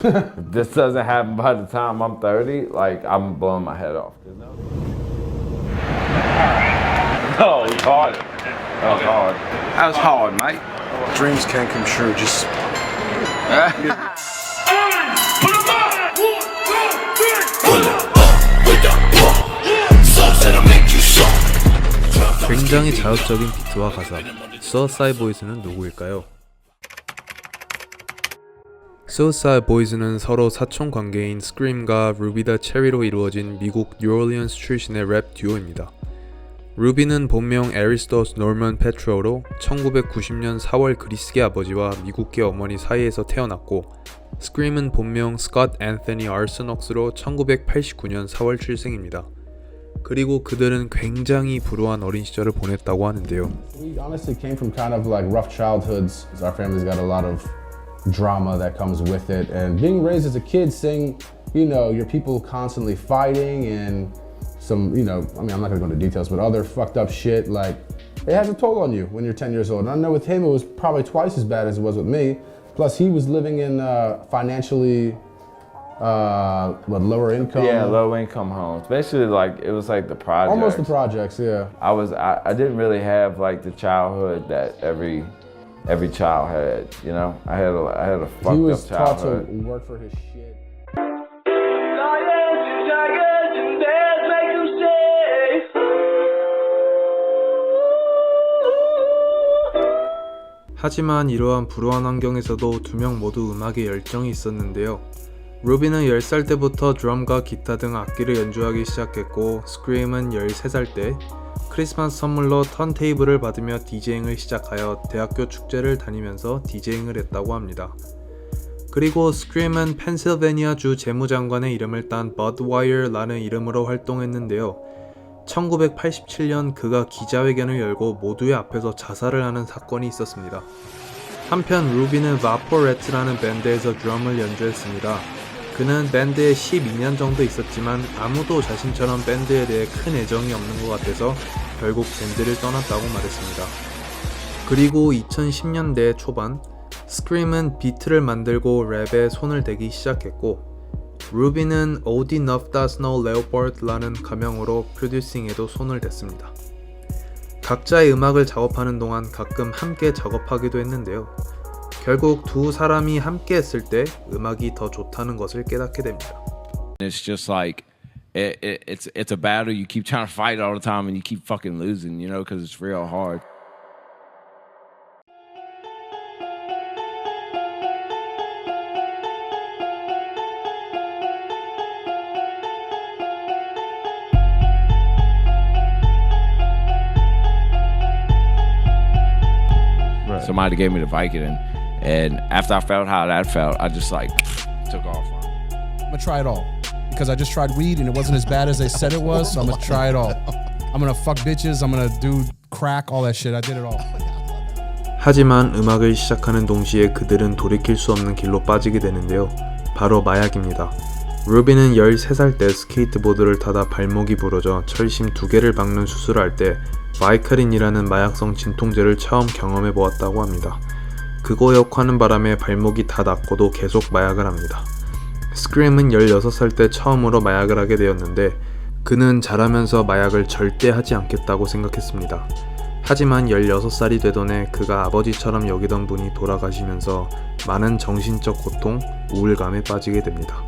If this doesn't happen by the time I'm 30, like I'm blowing my head off. No, it's hard. That was hard. That was hard, mate. Dreams can't come true. Just 굉장히 자극적인 비트와 가사. Suicide Boys는 누구일까요? Suicide Boys는 서로 사촌 관계인 Scream과 Ruby the Cherry로 이루어진 미국 뉴올리언스 출신의 랩 듀오입니다. 루비는 본명 에리스토스 노먼 페트로로 1990년 4월 그리스계 아버지와 미국계 어머니 사이에서 태어났고, 스크림은 본명 스콧 앤서니 아르서녹스로 1989년 4월 출생입니다. 그리고 그들은 굉장히 불우한 어린 시절을 보냈다고 하는데요. We honestly came from kind of like rough childhoods. Our family's got a lot of drama that comes with it, and being raised as a kid, seeing, you know, your people constantly fighting and some, you know, I mean, I'm not gonna go into details, but other fucked up shit, like, it has a toll on you when you're 10 years old. And I know with him, it was probably twice as bad as it was with me. Plus, he was living in financially, lower income. Yeah, low income homes. Basically, like, it was like the projects. Almost the projects, yeah. I didn't really have like the childhood that every child had, you know? I had a fucked up childhood. He was taught to work for his shit. 하지만 이러한 불우한 환경에서도 두 명 모두 음악에 열정이 있었는데요. 루비는 10살 때부터 드럼과 기타 등 악기를 연주하기 시작했고, 스크림은 13살 때 크리스마스 선물로 턴테이블을 받으며 디제잉을 시작하여 대학교 축제를 다니면서 디제잉을 했다고 합니다. 그리고 스크림은 펜실베니아주 재무장관의 이름을 딴 버드와이어라는 이름으로 활동했는데요. 1987년 그가 기자회견을 열고 모두의 앞에서 자살을 하는 사건이 있었습니다. 한편 루비는 바포레트라는 밴드에서 드럼을 연주했습니다. 그는 밴드에 12년 정도 있었지만 아무도 자신처럼 밴드에 대해 큰 애정이 없는 것 같아서 결국 밴드를 떠났다고 말했습니다. 그리고 2010년대 초반 스크림은 비트를 만들고 랩에 손을 대기 시작했고, 루비는 Old Enough Does No Leopard라는 가명으로 프로듀싱에도 손을 댔습니다. 각자의 음악을 작업하는 동안 가끔 함께 작업하기도 했는데요. 결국 두 사람이 함께 했을 때 음악이 더 좋다는 것을 깨닫게 됩니다. It's just like it's a battle. You keep trying to fight all the time and you keep fucking losing, you know, because it's real hard. Somebody gave me the Vicodin, and after I felt how that felt, I just like took off on it. I'm gonna try it all because I just tried weed and it wasn't as bad as they said it was, so I'm gonna try it all. I'm gonna fuck bitches, I'm gonna do crack, all that shit. I did it all. 하지만 음악을 시작하는 동시에 그들은 돌이킬 수 없는 길로 빠지게 되는데요. 바로 마약입니다. 루비는 13살 때 스케이트보드를 타다 발목이 부러져 철심 2개를 박는 수술을 할 때 바이카린이라는 마약성 진통제를 처음 경험해 보았다고 합니다. 그거 역하는 바람에 발목이 다 낫고도 계속 마약을 합니다. 스크림은 16살 때 처음으로 마약을 하게 되었는데, 그는 자라면서 마약을 절대 하지 않겠다고 생각했습니다. 하지만 16살이 되던 해 그가 아버지처럼 여기던 분이 돌아가시면서 많은 정신적 고통, 우울감에 빠지게 됩니다.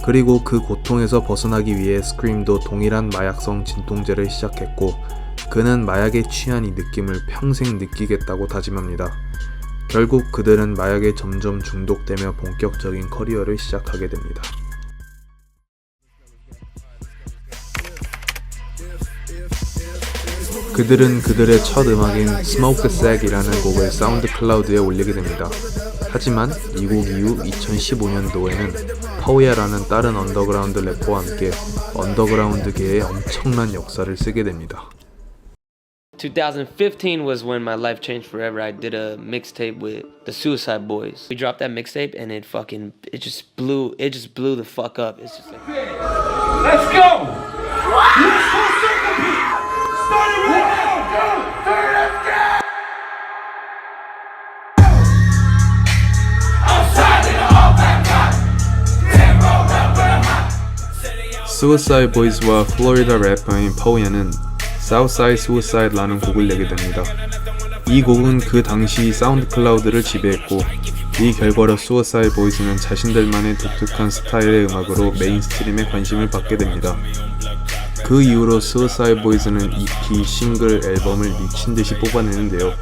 그리고 그 고통에서 벗어나기 위해 스크림도 동일한 마약성 진통제를 시작했고, 그는 마약에 취한 이 느낌을 평생 느끼겠다고 다짐합니다. 결국 그들은 마약에 점점 중독되며 본격적인 커리어를 시작하게 됩니다. 그들은 그들의 첫 음악인 Smoke the Sack이라는 곡을 사운드 클라우드에 올리게 됩니다. 하지만 이 곡 이후 2015년도에는 파우야라는 다른 언더그라운드 래퍼와 함께 언더그라운드계에 엄청난 역사를 쓰게 됩니다. 2015 was when my life changed forever. I did a mixtape with the Suicide Boys. We dropped that mixtape and it just blew the fuck up. It's just like, let's go! Started with 1, 2, 3, let's go! Outside in the open cut. Suicide Boys와 플로리다 래퍼인 포야는 Southside Suicide라는 곡을 내게 됩니다. 이 곡은 그 당시 사운드 클라우드를 지배했고 이 결과로 Suicide Boys는 자신들만의 독특한 스타일의 음악으로 메인스트림에 관심을 받게 됩니다. 그 이후로 Suicide Boys는 EP, 싱글, 앨범을 미친듯이 뽑아내는데요.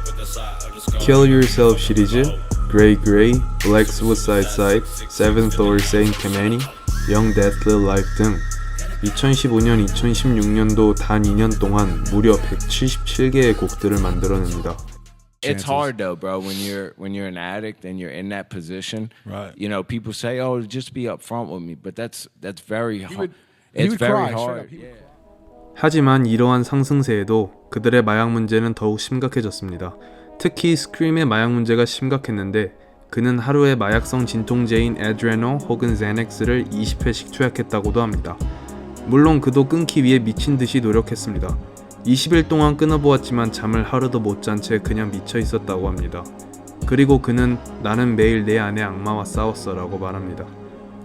Kill Yourself 시리즈, Grey Grey, Black Suicide Side, Seventh or Saint Kameni, Young Deathly Life 등 2015년, 2016년도 단 2년 동안 무려 177개의 곡들을 만들어냅니다. It's hard though, bro, when you're an addict and you're in that position. Right. You know, people say, "Oh, just be upfront with me," but that's very hard. he It's would very cry, hard. straight up. 하지만 이러한 상승세에도 그들의 마약 문제는 더욱 심각해졌습니다. 특히 스크림의 마약 문제가 심각했는데 그는 하루에 마약성 진통제인 에드레노 혹은 제넥스를 20회씩 투약했다고도 합니다. 물론 그도 끊기 위해 미친 듯이 노력했습니다. 20일 동안 끊어보았지만 잠을 하루도 못 잔 채 그냥 미쳐 있었다고 합니다. 그리고 그는 나는 매일 내 안의 악마와 싸웠어 라고 말합니다.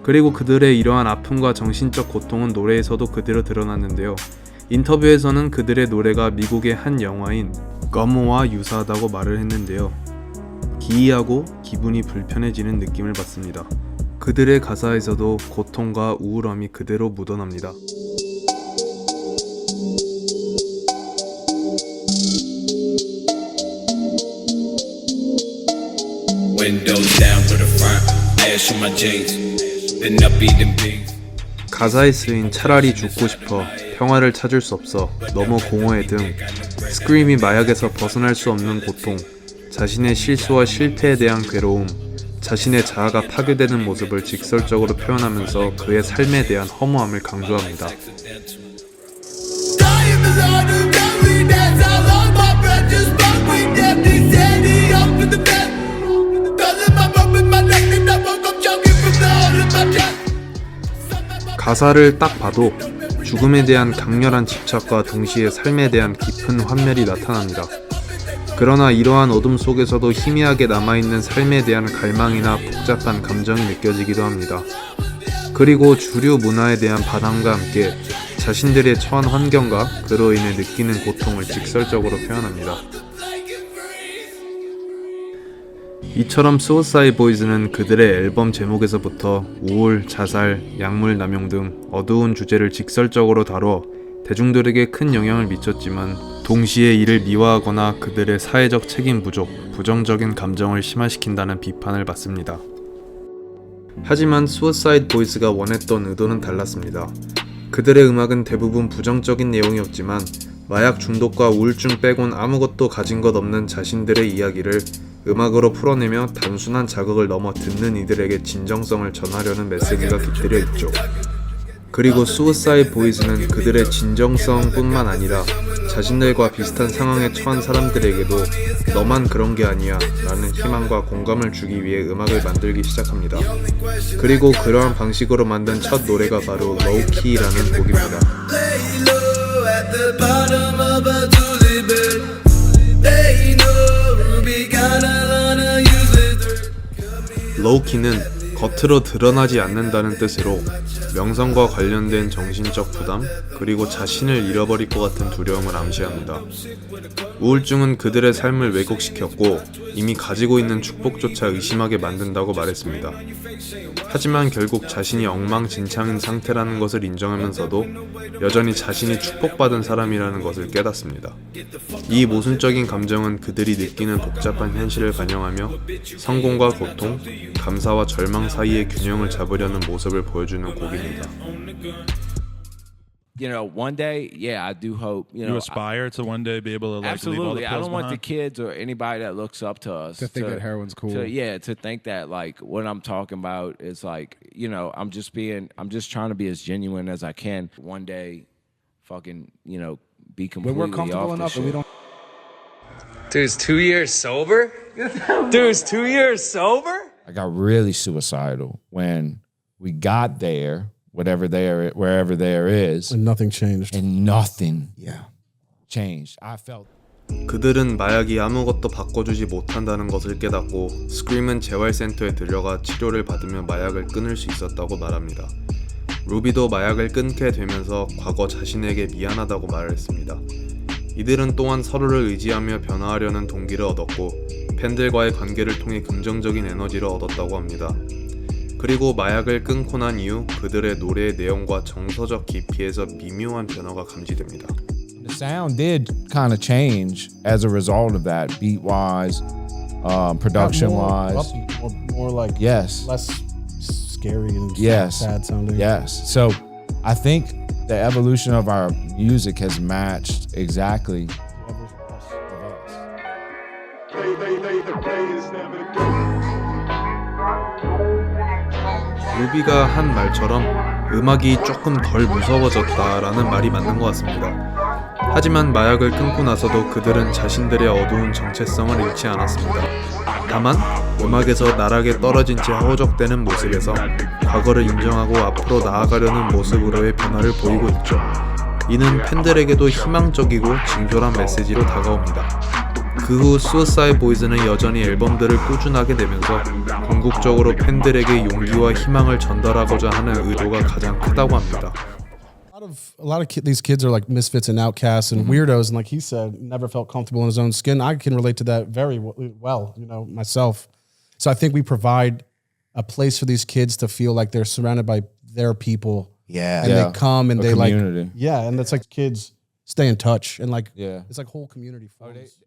그리고 그들의 이러한 아픔과 정신적 고통은 노래에서도 그대로 드러났는데요. 인터뷰에서는 그들의 노래가 미국의 한 영화인 거모와 유사하다고 말을 했는데요. 기이하고 기분이 불편해지는 느낌을 받습니다. 그들의 가사에서도 고통과 우울함이 그대로 묻어납니다. Windows down to the front, ash in my jeans, been up eating beans. 가사에 쓰인 차라리 죽고 싶어, 평화를 찾을 수 없어, 너무 공허해 등 스크림이 마약에서 벗어날 수 없는 고통, 자신의 실수와 실패에 대한 괴로움, 자신의 자아가 파괴되는 모습을 직설적으로 표현하면서 그의 삶에 대한 허무함을 강조합니다. 가사를 딱 봐도 죽음에 대한 강렬한 집착과 동시에 삶에 대한 깊은 환멸이 나타납니다. 그러나 이러한 어둠 속에서도 희미하게 남아있는 삶에 대한 갈망이나 복잡한 감정이 느껴지기도 합니다. 그리고 주류 문화에 대한 반항과 함께 자신들의 처한 환경과 그로 인해 느끼는 고통을 직설적으로 표현합니다. 이처럼 Suicide Boys는 그들의 앨범 제목에서부터 우울, 자살, 약물 남용 등 어두운 주제를 직설적으로 다뤄 대중들에게 큰 영향을 미쳤지만 동시에 이를 미화하거나 그들의 사회적 책임 부족, 부정적인 감정을 심화시킨다는 비판을 받습니다. 하지만 Suicide Boys가 원했던 의도는 달랐습니다. 그들의 음악은 대부분 부정적인 내용이었지만 마약 중독과 우울증 빼곤 아무것도 가진 것 없는 자신들의 이야기를 음악으로 풀어내며 단순한 자극을 넘어 듣는 이들에게 진정성을 전하려는 메시지가 깃들여 있죠. 그리고 Suicide Boys는 그들의 진정성뿐만 아니라 자신들과 비슷한 상황에 처한 사람들에게도 너만 그런 게 아니야 라는 희망과 공감을 주기 위해 음악을 만들기 시작합니다. 그리고 그러한 방식으로 만든 첫 노래가 바로 Low Key라는 곡입니다. Low Key는 겉으로 드러나지 않는다는 뜻으로 명성과 관련된 정신적 부담, 그리고 자신을 잃어버릴 것 같은 두려움을 암시합니다. 우울증은 그들의 삶을 왜곡시켰고 이미 가지고 있는 축복조차 의심하게 만든다고 말했습니다. 하지만 결국 자신이 엉망진창인 상태라는 것을 인정하면서도 여전히 자신이 축복받은 사람이라는 것을 깨닫습니다. 이 모순적인 감정은 그들이 느끼는 복잡한 현실을 반영하며 성공과 고통, 감사와 절망 사이의 균형을 잡으려는 모습을 보여주는 곡입니다. You know, one day, yeah, I do hope. You know, aspire to one day be able to like leave all the absolutely. I pills don't want the behind? kids or anybody that looks up to us To think that heroin's cool. To think that like what I'm talking about is like, you know, I'm just trying to be as genuine as I can. One day, fucking, you know, be When completely we're comfortable off enough this and we shit. don't. Dude's 2 years sober? Dude's 2 years sober? I got really suicidal when we got there, wherever there is, And nothing changed. and nothing changed. I felt 그들은 마약이 아무것도 바꿔주지 못한다는 것을 깨닫고 스크림은 재활센터에 들려가 치료를 받으며 마약을 끊을 수 있었다고 말합니다. 루비도 마약을 끊게 되면서 과거 자신에게 미안하다고 말을 했습니다. 이들은 또한 서로를 의지하며 변화하려는 동기를 얻었고 팬들과의 관계를 통해 긍정적인 에너지를 얻었다고 합니다. 그리고 마약을 끊고 난 이후 그들의 노래의 내용과 정서적 깊이에서 미묘한 변화가 감지됩니다. The sound did kind of change as a result of that, beat-wise, production-wise. More like Yes. less scary and Yes. sad sounding. Yes. So I think the evolution of our music has matched exactly. 루비가 한 말처럼 음악이 조금 덜 무서워졌다라는 말이 맞는 것 같습니다. 하지만 마약을 끊고 나서도 그들은 자신들의 어두운 정체성을 잃지 않았습니다. 다만 음악에서 나락에 떨어진 채 허우적대는 모습에서 과거를 인정하고 앞으로 나아가려는 모습으로의 변화를 보이고 있죠. 이는 팬들에게도 희망적이고 진솔한 메시지로 다가옵니다. 그 후 수어사이드 보이즈는 여전히 앨범들을 꾸준하게 내면서 궁극적으로 팬들에게 용기와 희망을 전달하고자 하는 의도가 가장 크다고 합니다. A lot of these kids are like misfits and outcasts and weirdos, and like he said, never felt comfortable in his own skin. I can relate to that very well, you know, myself. So I think we provide a place for these kids to feel like they're surrounded by their people. Yeah. And they come and A they community. like, yeah, and it's like kids stay in touch and like, Yeah. it's like whole community forms.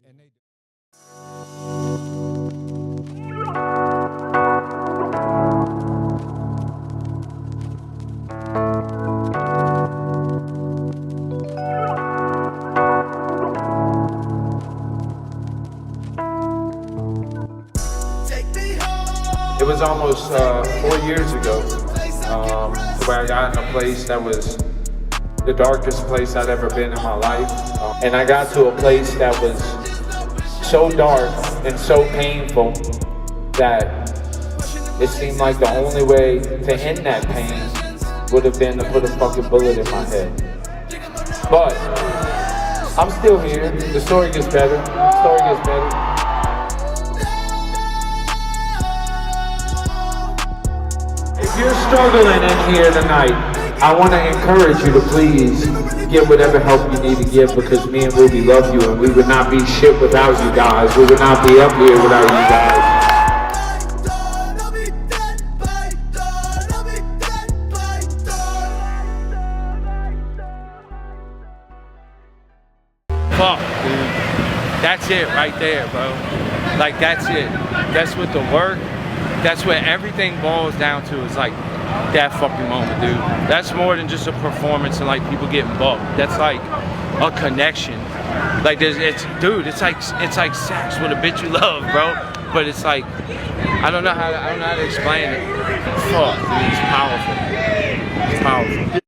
It was almost 4 years ago where I got in a place that was the darkest place I'd ever been in my life. And I got to a place that was so dark and so painful that it seemed like the only way to end that pain would have been to put a fucking bullet in my head. But I'm still here. The story gets better. The story gets better. If you're struggling in here tonight, I want to encourage you to please get whatever help you need to get, because me and Ruby love you, and we would not be shit without you guys. We would not be up here without you guys. Fuck, dude. That's it right there, bro. Like, that's it. That's what the work, that's what everything boils down to, is like that fucking moment, dude. That's more than just a performance and like people getting bucked. That's like a connection. Like it's like sex with a bitch you love, bro. But it's like, I don't know how to explain it. Fuck, dude, it's powerful. It's powerful.